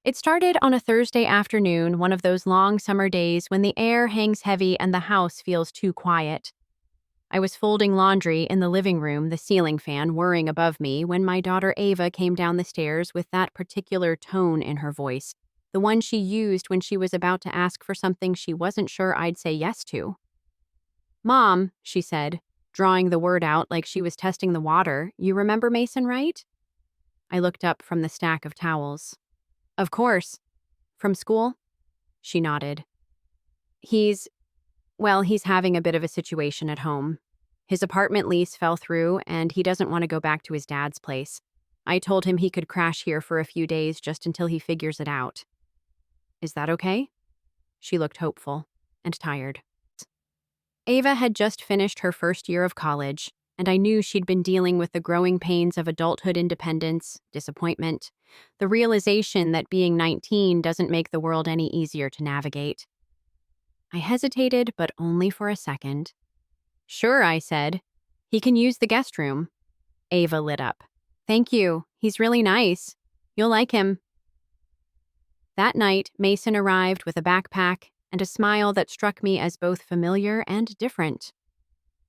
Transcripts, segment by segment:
It started on a Thursday afternoon, one of those long summer days when the air hangs heavy and the house feels too quiet. I was folding laundry in the living room, the ceiling fan whirring above me, when my daughter Ava came down the stairs with that particular tone in her voice, the one she used when she was about to ask for something she wasn't sure I'd say yes to. "Mom," she said, drawing the word out like she was testing the water, "you remember Mason, right?" I looked up from the stack of towels. "Of course. From school?" She nodded. He's he's having a bit of a situation at home. His apartment lease fell through, and he doesn't want to go back to his dad's place. I told him he could crash here for a few days just until he figures it out. Is that okay?" She looked hopeful and tired. Ava had just finished her first year of college, and I knew she'd been dealing with the growing pains of adulthood independence, disappointment, the realization that being 19 doesn't make the world any easier to navigate. I hesitated, but only for a second. "Sure," I said. "He can use the guest room." Ava lit up. "Thank you. He's really nice. You'll like him." That night, Mason arrived with a backpack and a smile that struck me as both familiar and different.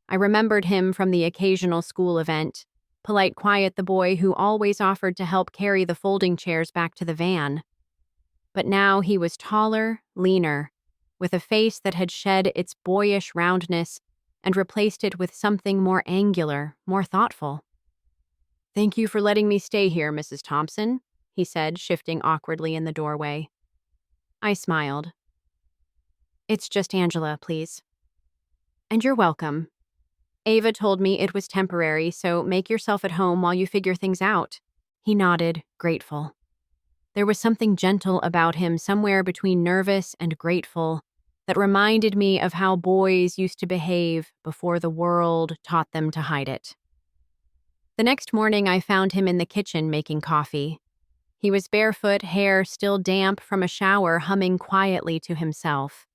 I remembered him from the occasional school event, polite, quiet the boy who always offered to help carry the folding chairs back to the van. But now he was taller, leaner, with a face that had shed its boyish roundness and replaced it with something more angular, more thoughtful. "Thank you for letting me stay here, Mrs. Thompson," he said, shifting awkwardly in the doorway. I smiled. "It's just Angela, please." "And you're welcome. Ava told me it was temporary, so make yourself at home while you figure things out." He nodded, grateful. There was something gentle about him, somewhere between nervous and grateful, that reminded me of how boys used to behave before the world taught them to hide it. The next morning, I found him in the kitchen making coffee. He was barefoot, hair still damp from a shower, humming quietly to himself.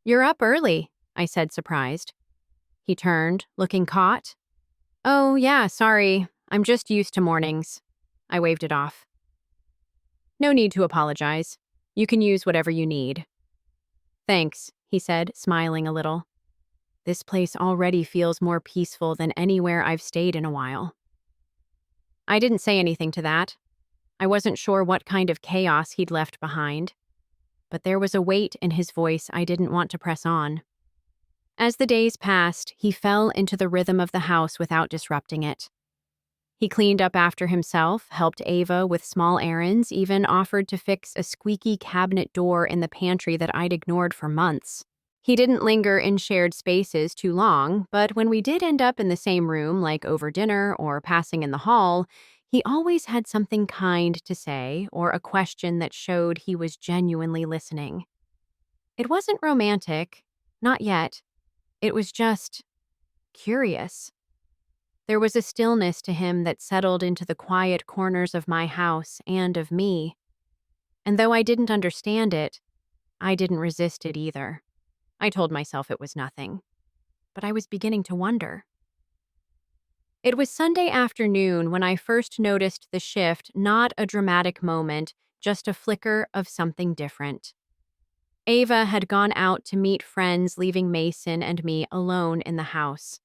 "You're up early," I said, surprised. He turned, looking caught. "Oh, yeah, sorry. I'm just used to mornings." I waved it off. "No need to apologize. You can use whatever you need." "Thanks," he said, smiling a little. "This place already feels more peaceful than anywhere I've stayed in a while." I didn't say anything to that. I wasn't sure what kind of chaos he'd left behind, but there was a weight in his voice I didn't want to press on. As the days passed, he fell into the rhythm of the house without disrupting it. He cleaned up after himself, helped Ava with small errands, even offered to fix a squeaky cabinet door in the pantry that I'd ignored for months. He didn't linger in shared spaces too long, but when we did end up in the same room, like over dinner or passing in the hall, he always had something kind to say or a question that showed he was genuinely listening. It wasn't romantic, not yet. It was just curious. There was a stillness to him that settled into the quiet corners of my house and of me. And though I didn't understand it, I didn't resist it either. I told myself it was nothing, but I was beginning to wonder. It was Sunday afternoon when I first noticed the shift, not a dramatic moment, just a flicker of something different. Ava had gone out to meet friends, leaving Mason and me alone in the house.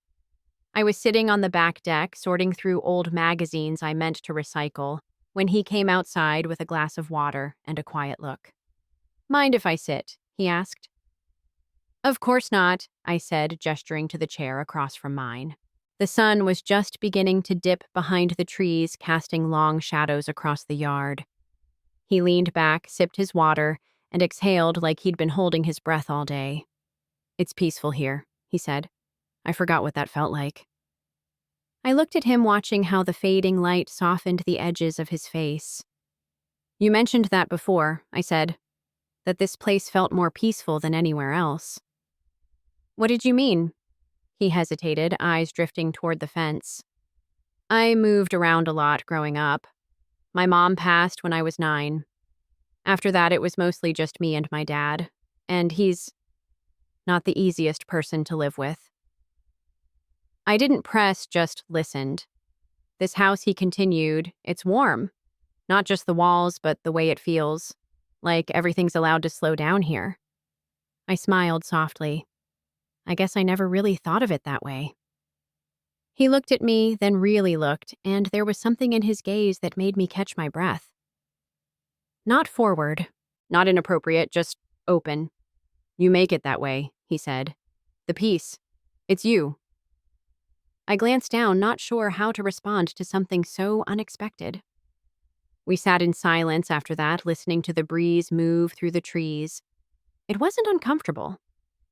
I was sitting on the back deck, sorting through old magazines I meant to recycle, when he came outside with a glass of water and a quiet look. "Mind if I sit?" he asked. "Of course not," I said, gesturing to the chair across from mine. The sun was just beginning to dip behind the trees, casting long shadows across the yard. He leaned back, sipped his water, and exhaled like he'd been holding his breath all day. "It's peaceful here," he said. I forgot what that felt like. I looked at him, watching how the fading light softened the edges of his face. "You mentioned that before," I said, "that this place felt more peaceful than anywhere else." "What did you mean?" He hesitated, eyes drifting toward the fence. "I moved around a lot growing up. My mom passed when I was 9. After that, it was mostly just me and my dad, and he's not the easiest person to live with." I didn't press, just listened. "This house," he continued, "it's warm. Not just the walls, but the way it feels. Like everything's allowed to slow down here. I smiled softly. I guess I never really thought of it that way. He looked at me, then really looked, and there was something in his gaze that made me catch my breath. Not forward, not inappropriate, just open. You make it that way, he said. The peace. It's you. I glanced down, not sure how to respond to something so unexpected. We sat in silence after that, listening to the breeze move through the trees. It wasn't uncomfortable.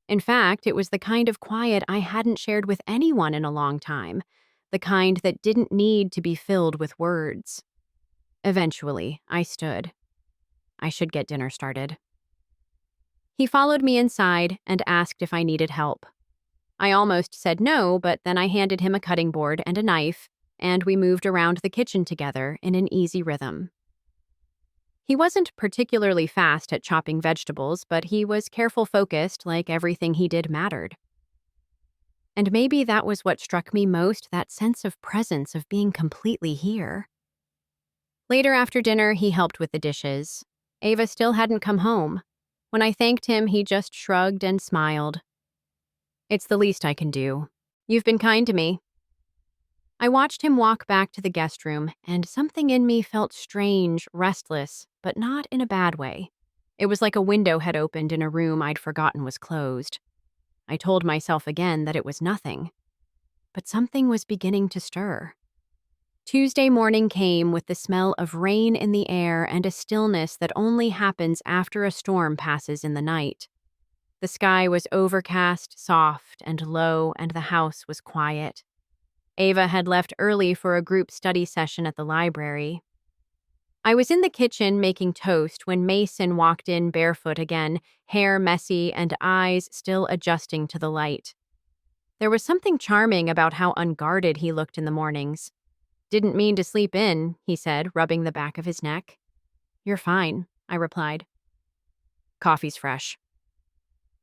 In fact, it was the kind of quiet I hadn't shared with anyone in a long time, the kind that didn't need to be filled with words. Eventually, I stood. I should get dinner started. He followed me inside and asked if I needed help. I almost said no, but then I handed him a cutting board and a knife, and we moved around the kitchen together in an easy rhythm. He wasn't particularly fast at chopping vegetables, but he was careful focused, like everything he did mattered. And maybe that was what struck me most, that sense of presence, of being completely here. Later after dinner, he helped with the dishes. Ava still hadn't come home. When I thanked him, he just shrugged and smiled. It's the least I can do. You've been kind to me. I watched him walk back to the guest room, and something in me felt strange, restless, but not in a bad way. It was like a window had opened in a room I'd forgotten was closed. I told myself again that it was nothing, but something was beginning to stir. Tuesday morning came with the smell of rain in the air and a stillness that only happens after a storm passes in the night. The sky was overcast, soft, and low, and the house was quiet. Ava had left early for a group study session at the library. I was in the kitchen making toast when Mason walked in barefoot again, hair messy and eyes still adjusting to the light. There was something charming about how unguarded he looked in the mornings. Didn't mean to sleep in, he said, rubbing the back of his neck. You're fine, I replied. Coffee's fresh.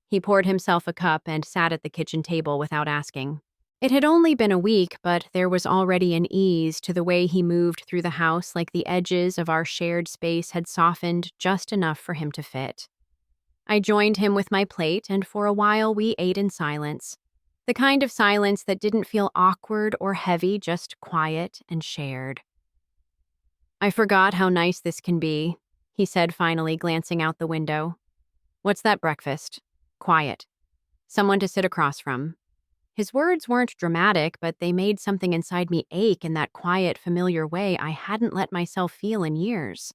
He poured himself a cup and sat at the kitchen table without asking. It had only been a week, but there was already an ease to the way he moved through the house, like the edges of our shared space had softened just enough for him to fit. I joined him with my plate, and for a while we ate in silence. The kind of silence that didn't feel awkward or heavy, just quiet and shared. I forgot how nice this can be, he said finally, glancing out the window. What's that breakfast? Quiet. Someone to sit across from. His words weren't dramatic, but they made something inside me ache in that quiet, familiar way I hadn't let myself feel in years.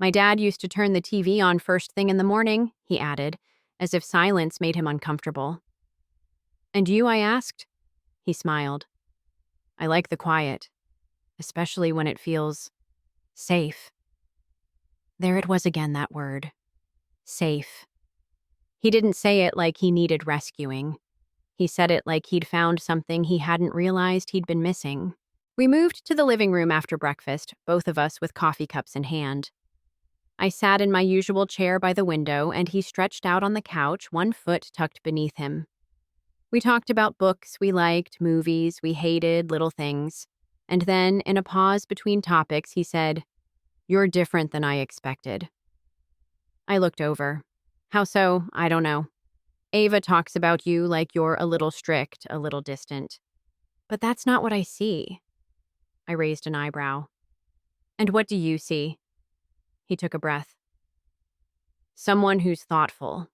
My dad used to turn the TV on first thing in the morning, he added, as if silence made him uncomfortable. And you, I asked? He smiled. I like the quiet, especially when it feels safe. There it was again, that word. Safe. He didn't say it like he needed rescuing. He said it like he'd found something he hadn't realized he'd been missing. We moved to the living room after breakfast, both of us with coffee cups in hand. I sat in my usual chair by the window, and he stretched out on the couch, one foot tucked beneath him. We talked about books we liked, movies we hated, little things. And then, in a pause between topics, he said, "You're different than I expected." I looked over. How so? I don't know. Ava talks about you like you're a little strict, a little distant. But that's not what I see. I raised an eyebrow. And what do you see? He took a breath. Someone who's thoughtful,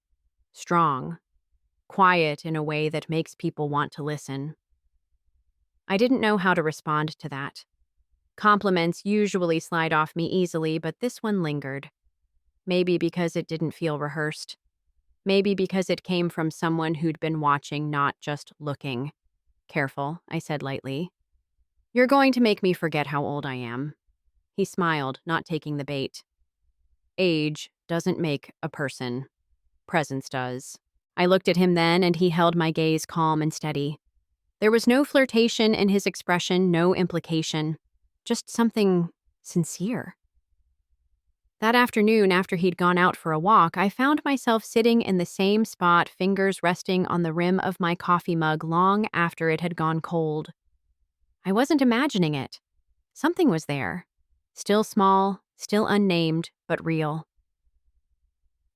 strong, quiet in a way that makes people want to listen. I didn't know how to respond to that. Compliments usually slide off me easily, but this one lingered. Maybe because it didn't feel rehearsed. Maybe because it came from someone who'd been watching, not just looking. Careful, I said lightly. You're going to make me forget how old I am. He smiled, not taking the bait. Age doesn't make a person. Presence does. I looked at him then, and he held my gaze calm and steady. There was no flirtation in his expression, no implication. Just something sincere. That afternoon, after he'd gone out for a walk, I found myself sitting in the same spot, fingers resting on the rim of my coffee mug long after it had gone cold. I wasn't imagining it. Something was there. Still small, still unnamed, but real.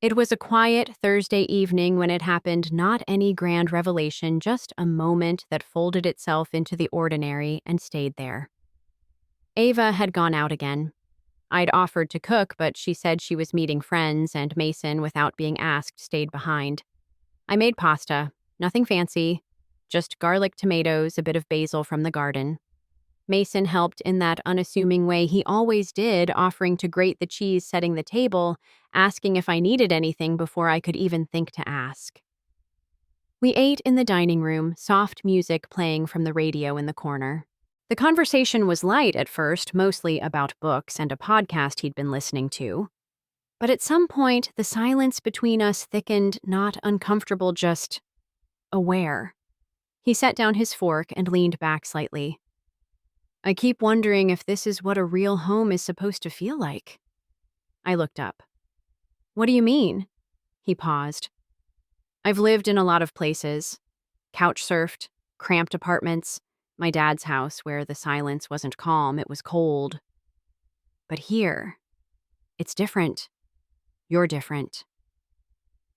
It was a quiet Thursday evening when it happened, not any grand revelation, just a moment that folded itself into the ordinary and stayed there. Ava had gone out again. I'd offered to cook, but she said she was meeting friends, and Mason, without being asked, stayed behind. I made pasta, nothing fancy, just garlic tomatoes, a bit of basil from the garden. Mason helped in that unassuming way he always did, offering to grate the cheese, setting the table, asking if I needed anything before I could even think to ask. We ate in the dining room, soft music playing from the radio in the corner. The conversation was light at first, mostly about books and a podcast he'd been listening to. But at some point, the silence between us thickened, not uncomfortable, just aware. He set down his fork and leaned back slightly. I keep wondering if this is what a real home is supposed to feel like. I looked up. What do you mean? He paused. I've lived in a lot of places. Couch surfed, cramped apartments, my dad's house where the silence wasn't calm, it was cold. But here, it's different. You're different.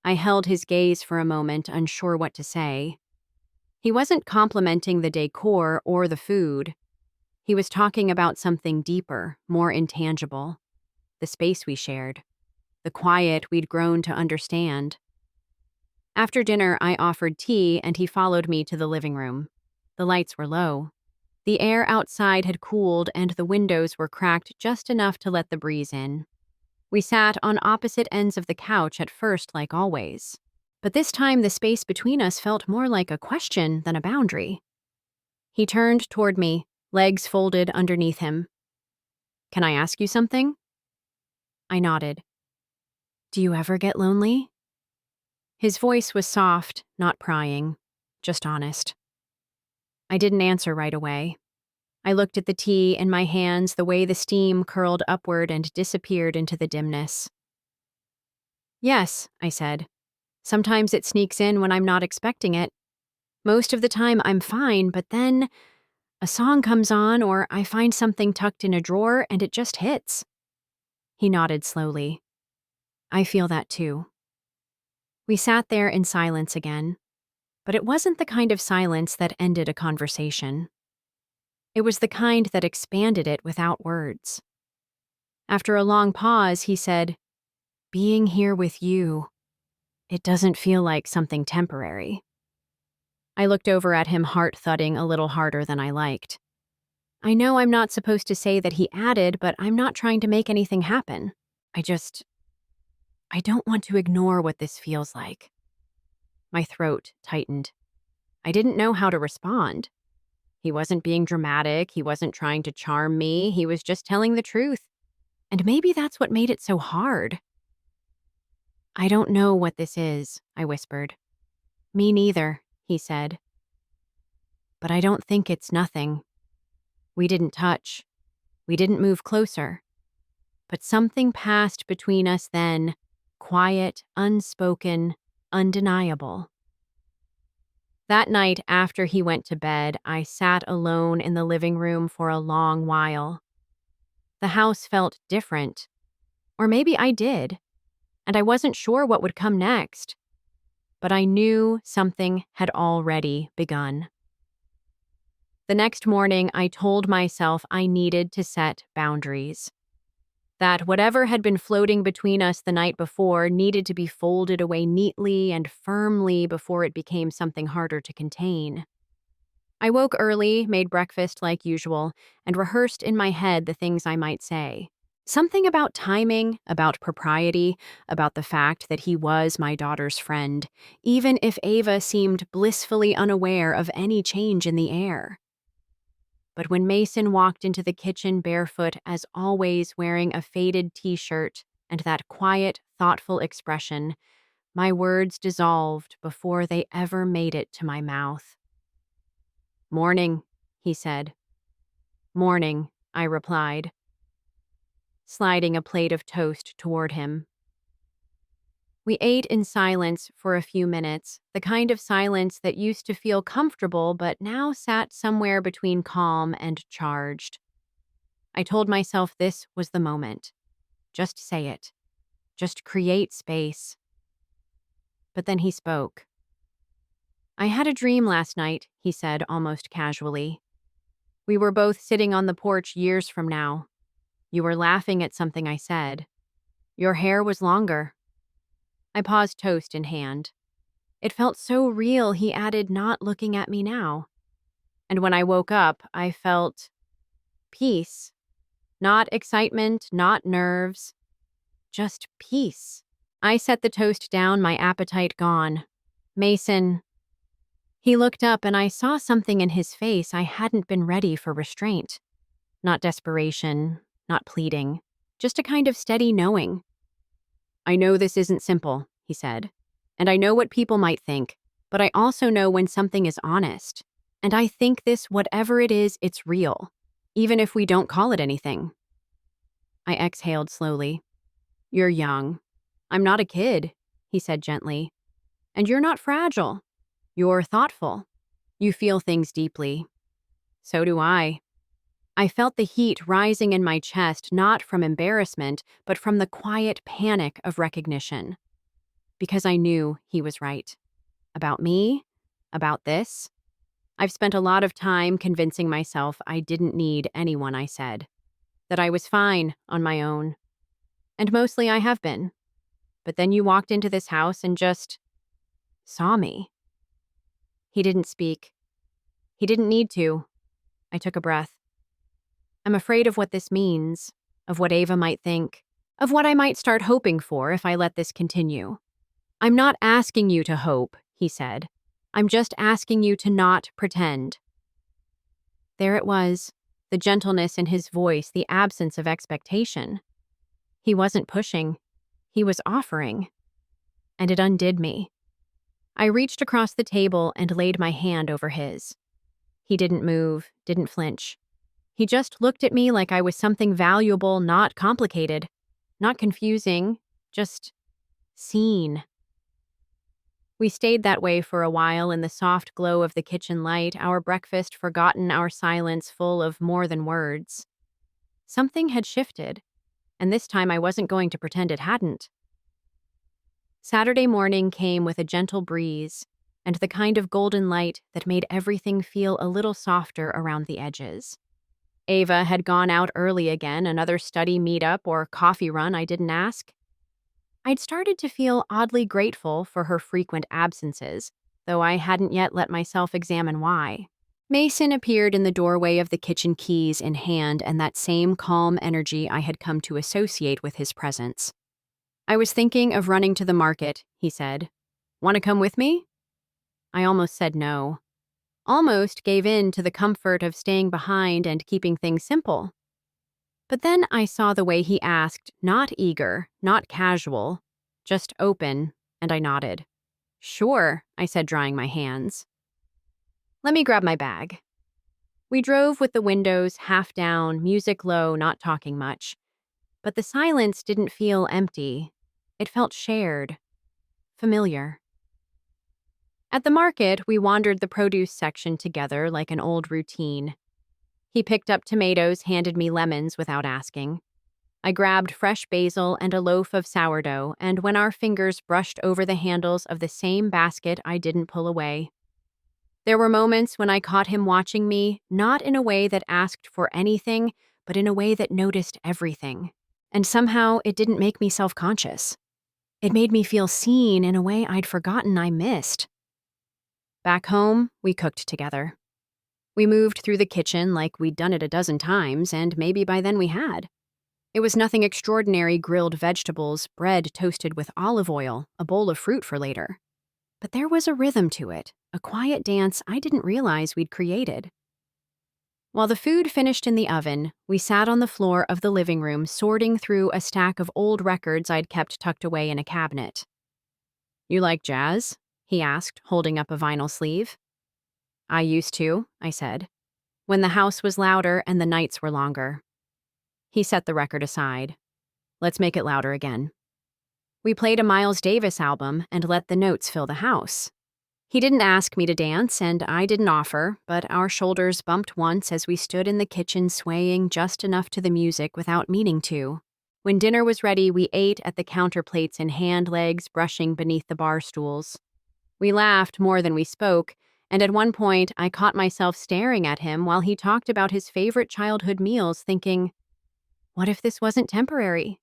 I held his gaze for a moment, unsure what to say. He wasn't complimenting the decor or the food. He was talking about something deeper, more intangible. The space we shared. The quiet we'd grown to understand. After dinner, I offered tea and he followed me to the living room. The lights were low. The air outside had cooled and the windows were cracked just enough to let the breeze in. We sat on opposite ends of the couch at first, like always. But this time, the space between us felt more like a question than a boundary. He turned toward me, legs folded underneath him. Can I ask you something? I nodded. Do you ever get lonely? His voice was soft, not prying, just honest. I didn't answer right away. I looked at the tea in my hands, the way the steam curled upward and disappeared into the dimness. Yes, I said. Sometimes it sneaks in when I'm not expecting it. Most of the time I'm fine, but then a song comes on or I find something tucked in a drawer and it just hits. He nodded slowly. I feel that too. We sat there in silence again, but it wasn't the kind of silence that ended a conversation. It was the kind that expanded it without words. After a long pause, he said, "Being here with you, it doesn't feel like something temporary." I looked over at him, heart thudding a little harder than I liked. I know I'm not supposed to say that he added, but I'm not trying to make anything happen. I don't want to ignore what this feels like. My throat tightened. I didn't know how to respond. He wasn't being dramatic, he wasn't trying to charm me, he was just telling the truth. And maybe that's what made it so hard. I don't know what this is, I whispered. Me neither, he said. But I don't think it's nothing. We didn't touch. We didn't move closer. But something passed between us then, quiet, unspoken, undeniable. That night, after he went to bed, I sat alone in the living room for a long while. The house felt different. Or maybe I did. And I wasn't sure what would come next. But I knew something had already begun. The next morning, I told myself I needed to set boundaries. That whatever had been floating between us the night before needed to be folded away neatly and firmly before it became something harder to contain. I woke early, made breakfast like usual, and rehearsed in my head the things I might say. Something about timing, about propriety, about the fact that he was my daughter's friend, even if Ava seemed blissfully unaware of any change in the air. But when Mason walked into the kitchen barefoot, as always wearing a faded t-shirt and that quiet, thoughtful expression, my words dissolved before they ever made it to my mouth. "Morning," he said. "Morning," I replied, sliding a plate of toast toward him. We ate in silence for a few minutes, the kind of silence that used to feel comfortable but now sat somewhere between calm and charged. I told myself this was the moment. Just say it. Just create space. But then he spoke. I had a dream last night, he said almost casually. We were both sitting on the porch years from now. You were laughing at something I said. Your hair was longer. I paused, toast in hand. It felt so real, he added, not looking at me now. And when I woke up, I felt peace. Not excitement, not nerves. Just peace. I set the toast down, my appetite gone. Mason. He looked up and I saw something in his face I hadn't been ready for restraint. Not desperation, not pleading, just a kind of steady knowing. I know this isn't simple, he said, and I know what people might think, but I also know when something is honest. And I think this, whatever it is, it's real, even if we don't call it anything. I exhaled slowly. You're young. I'm not a kid, he said gently. And you're not fragile. You're thoughtful. You feel things deeply. So do I. I felt the heat rising in my chest, not from embarrassment, but from the quiet panic of recognition. Because I knew he was right. About me, about this. I've spent a lot of time convincing myself I didn't need anyone, I said. That I was fine on my own. And mostly I have been. But then you walked into this house and just saw me. He didn't speak. He didn't need to. I took a breath. I'm afraid of what this means, of what Ava might think, of what I might start hoping for if I let this continue. I'm not asking you to hope, he said. I'm just asking you to not pretend. There it was, the gentleness in his voice, the absence of expectation. He wasn't pushing. He was offering. And it undid me. I reached across the table and laid my hand over his. He didn't move, didn't flinch. He just looked at me like I was something valuable, not complicated, not confusing, just seen. We stayed that way for a while in the soft glow of the kitchen light, our breakfast forgotten, our silence full of more than words. Something had shifted, and this time I wasn't going to pretend it hadn't. Saturday morning came with a gentle breeze and the kind of golden light that made everything feel a little softer around the edges. Ava had gone out early again, another study meetup or coffee run I didn't ask. I'd started to feel oddly grateful for her frequent absences, though I hadn't yet let myself examine why. Mason appeared in the doorway of the kitchen, keys in hand, and that same calm energy I had come to associate with his presence. I was thinking of running to the market, he said. Want to come with me? I almost said no. Almost gave in to the comfort of staying behind and keeping things simple. But then I saw the way he asked, not eager, not casual, just open, and I nodded. Sure, I said, drying my hands. Let me grab my bag. We drove with the windows half down, music low, not talking much. But the silence didn't feel empty. It felt shared, familiar. At the market, we wandered the produce section together like an old routine. He picked up tomatoes, handed me lemons without asking. I grabbed fresh basil and a loaf of sourdough, and when our fingers brushed over the handles of the same basket, I didn't pull away. There were moments when I caught him watching me, not in a way that asked for anything, but in a way that noticed everything. And somehow it didn't make me self-conscious. It made me feel seen in a way I'd forgotten I missed. Back home, we cooked together. We moved through the kitchen like we'd done it a dozen times, and maybe by then we had. It was nothing extraordinary: grilled vegetables, bread toasted with olive oil, a bowl of fruit for later. But there was a rhythm to it, a quiet dance I didn't realize we'd created. While the food finished in the oven, we sat on the floor of the living room sorting through a stack of old records I'd kept tucked away in a cabinet. You like jazz? He asked, holding up a vinyl sleeve. I used to, I said, when the house was louder and the nights were longer. He set the record aside. Let's make it louder again. We played a Miles Davis album and let the notes fill the house. He didn't ask me to dance, and I didn't offer, but our shoulders bumped once as we stood in the kitchen swaying just enough to the music without meaning to. When dinner was ready, we ate at the counterplates in hand legs brushing beneath the bar stools. We laughed more than we spoke, and at one point I caught myself staring at him while he talked about his favorite childhood meals, thinking, what if this wasn't temporary?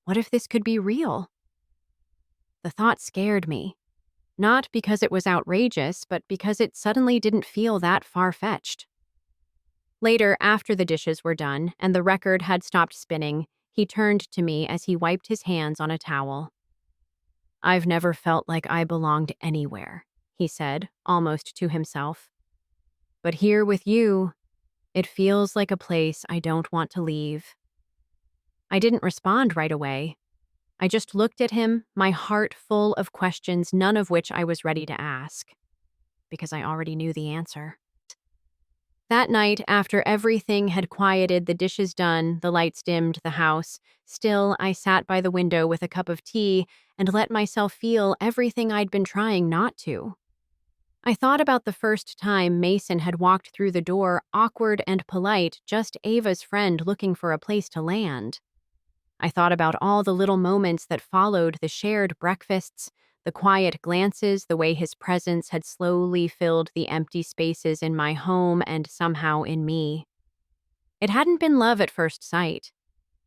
What if this could be real? The thought scared me. Not because it was outrageous, but because it suddenly didn't feel that far-fetched. Later, after the dishes were done and the record had stopped spinning, he turned to me as he wiped his hands on a towel. "I've never felt like I belonged anywhere," he said, almost to himself. "But here with you, it feels like a place I don't want to leave." I didn't respond right away. I just looked at him, my heart full of questions, none of which I was ready to ask, because I already knew the answer. That night, after everything had quieted, the dishes done, the lights dimmed, the house, still, I sat by the window with a cup of tea and let myself feel everything I'd been trying not to. I thought about the first time Mason had walked through the door, awkward and polite, just Ava's friend looking for a place to land. I thought about all the little moments that followed, the shared breakfasts, the quiet glances, the way his presence had slowly filled the empty spaces in my home and somehow in me. It hadn't been love at first sight.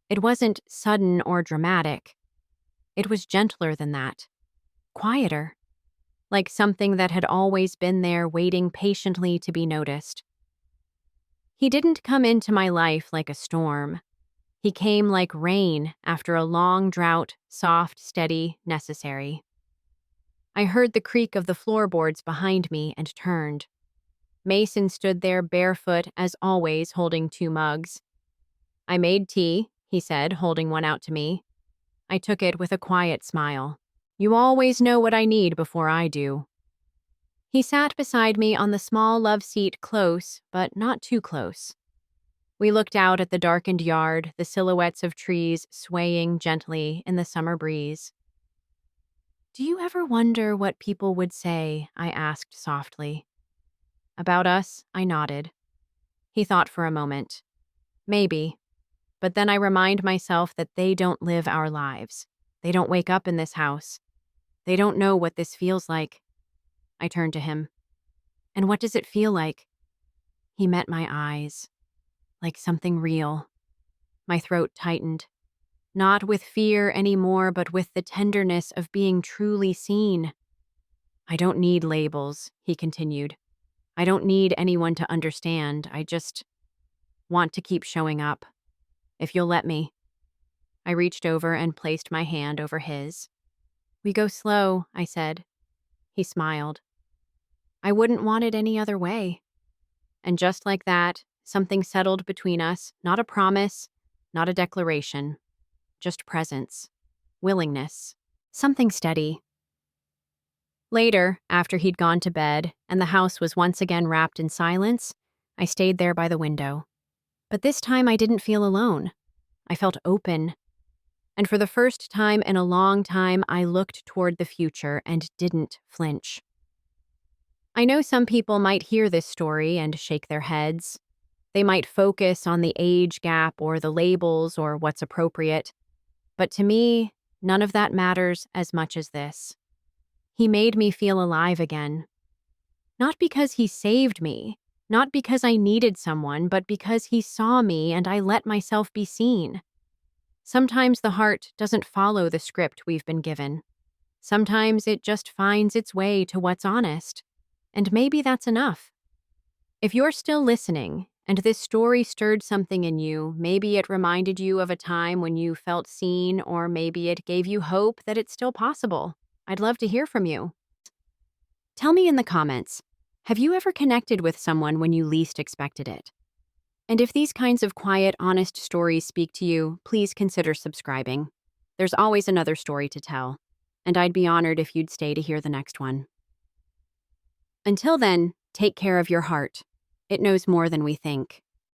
It wasn't sudden or dramatic. It was gentler than that. Quieter. Like something that had always been there, waiting patiently to be noticed. He didn't come into my life like a storm. He came like rain after a long drought, soft, steady, necessary. I heard the creak of the floorboards behind me and turned. Mason stood there barefoot, as always, holding 2 mugs. "I made tea," he said, holding one out to me. I took it with a quiet smile. "You always know what I need before I do." He sat beside me on the small love seat, close, but not too close. We looked out at the darkened yard, the silhouettes of trees swaying gently in the summer breeze. "Do you ever wonder what people would say?" I asked softly. "About us?" I nodded. He thought for a moment. "Maybe. But then I remind myself that they don't live our lives. They don't wake up in this house. They don't know what this feels like." I turned to him. "And what does it feel like?" He met my eyes. Like something real. My throat tightened. Not with fear anymore, but with the tenderness of being truly seen. "I don't need labels," he continued. "I don't need anyone to understand. I just want to keep showing up. If you'll let me." I reached over and placed my hand over his. "We go slow," I said. He smiled. "I wouldn't want it any other way." And just like that, something settled between us, not a promise, not a declaration, just presence, willingness, something steady. Later, after he'd gone to bed and the house was once again wrapped in silence, I stayed there by the window. But this time I didn't feel alone. I felt open. And for the first time in a long time, I looked toward the future and didn't flinch. I know some people might hear this story and shake their heads. They might focus on the age gap or the labels or what's appropriate. But to me, none of that matters as much as this. He made me feel alive again. Not because he saved me, not because I needed someone, but because he saw me and I let myself be seen. Sometimes the heart doesn't follow the script we've been given. Sometimes it just finds its way to what's honest. And maybe that's enough. If you're still listening, and this story stirred something in you, maybe it reminded you of a time when you felt seen, or maybe it gave you hope that it's still possible, I'd love to hear from you. Tell me in the comments, have you ever connected with someone when you least expected it? And if these kinds of quiet, honest stories speak to you, please consider subscribing. There's always another story to tell, and I'd be honored if you'd stay to hear the next one. Until then, take care of your heart. It knows more than we think.